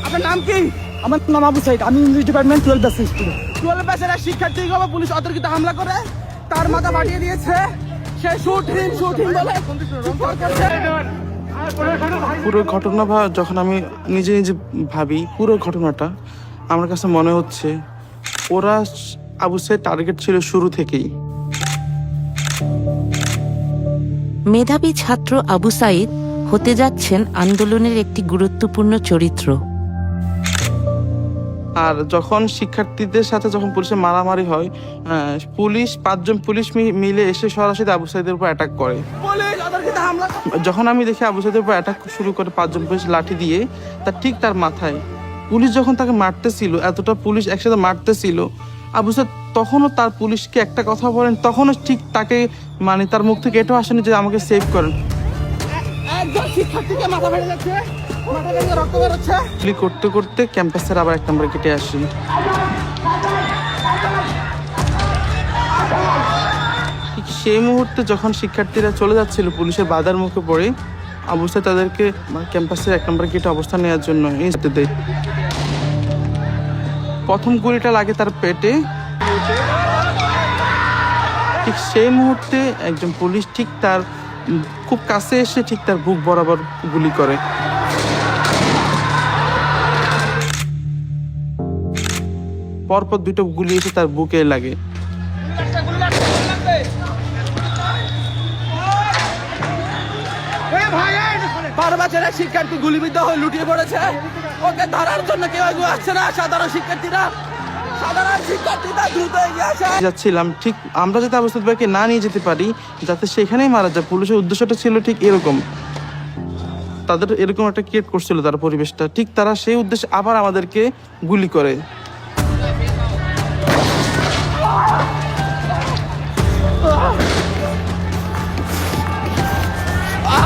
আপনার নাম কি? আমার নাম আবু সাইদ, আমি ইংলিশ ডিপার্টমেন্ট 12 ব্যাচ স্টুডেন্ট। 12 ব্যাচের এক শিক্ষার্থীকে পুলিশ অতর্কিত হামলা করে তার মাথা ফাটিয়ে দিয়েছে। সে শুটিং বলে পুরো ঘটনা যখন আমি নিজে নিজে ভাবি, পুরো ঘটনাটা আমার কাছে মনে হচ্ছে ওরা আবু সাইদ টার্গেট ছিল শুরু থেকেই। মেধাবী ছাত্র আবু সাইদ হতে যাচ্ছেন আন্দোলনের একটি গুরুত্বপূর্ণ চরিত্র। আর যখন শিক্ষার্থীদের সাথে যখন পুলিশের মারামারি হয়, পুলিশ 5 জন পুলিশ মিলে এসে সরাসরি আবু সাইদের উপর অ্যাটাক করে। পুলিশ অতর্কিত হামলা। যখন আমি দেখি আবু সাইদের উপর অ্যাটাক শুরু করে 5 জন পুলিশ লাঠি দিয়ে, ঠিক তার মাথায় পুলিশ যখন তাকে মারতেছিল, এতটা পুলিশ একসাথে মারতেছিল, আবু সাইদ তখনও তার পুলিশকে একটা কথা বলেন, তখনও ঠিক তাকে মানে তার মুখ থেকে এটাও আসেনি যে আমাকে সেভ করেন। একজন শিক্ষার্থীকে মাথা ফেটে যাচ্ছে, মাথা থেকে রক্ত বেরোচ্ছে। করতে করতে ক্যাম্পাসের আবার 1 নম্বর গেটে আসি। ঠিক সেই মুহূর্তে যখন শিক্ষার্থীরা চলে যাচ্ছিল পুলিশের বাধার মুখে পড়ে, আবু সাইদ তাদেরকে ক্যাম্পাসের 1 নম্বর গেটে অবস্থান নেওয়ার জন্য দেয়। প্রথম গুলিটা লাগে তার পেটে। ঠিক সেই মুহূর্তে একজন পুলিশ ঠিক তার খুব কাছে এসে ঠিক তার বুক বরাবর গুলি করে। পরপর 2টো গুলি এসে তার বুকে লাগে। বারবাজারের শিক্ষার্থী গুলিবিদ্ধ হয়ে লুটিয়ে পড়েছে। ওকে ধরার জন্য কেউ এগিয়ে আসছে না। সাধারণ শিক্ষার্থীরা দ্রুত এগিয়ে আসে। যাচ্ছিলাম, ঠিক আমরা যাতে আবু সাইদ ভাইকে না নিয়ে যেতে পারি, যাতে সেখানেই মারা যায়। পুলিশের উদ্দেশ্যটা ছিল ঠিক এরকম, তাদের এরকম একটা ক্রিয়েট করছিল তার পরিবেশটা। ঠিক তারা সেই উদ্দেশ্যে আবার আমাদেরকে গুলি করে।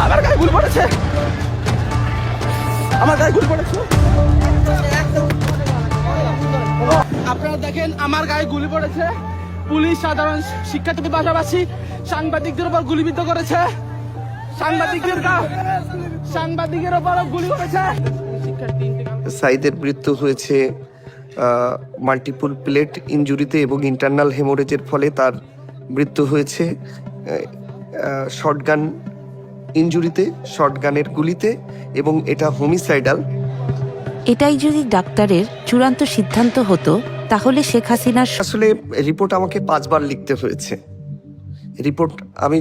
আমার গায়ে গুলি পড়েছে, আমার গায়ে গুলি পড়েছে। আপনারা দেখেন আমার গায়ে গুলি পড়েছে। পুলিশ সাধারণ শিক্ষার্থীদের পাশাপাশি সাংবাদিকদের উপর গুলিবিদ্ধ করেছে। সাংবাদিকের উপরও গুলি করেছে। সাইদের মৃত্যু হয়েছে মাল্টিপল প্লেট ইনজুরিতে এবং ইন্টারনাল হেমোরেজের ফলে তার মৃত্যু হয়েছে। শর্টগান ইনজুরিতে, শর্টগানের গুলিতে, এবং এটা হোমিসাইডাল। এটাই যদি ডাক্তারের চূড়ান্ত সিদ্ধান্ত হতো, তাহলে শেখ হাসিনার আসলে রিপোর্ট আমাকে 5 বার লিখতে হয়েছে। রিপোর্ট আমি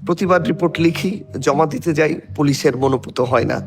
প্রতিবার রিপোর্ট লিখি, জমা দিতে যাই, পুলিশের মনোপুত হয় না।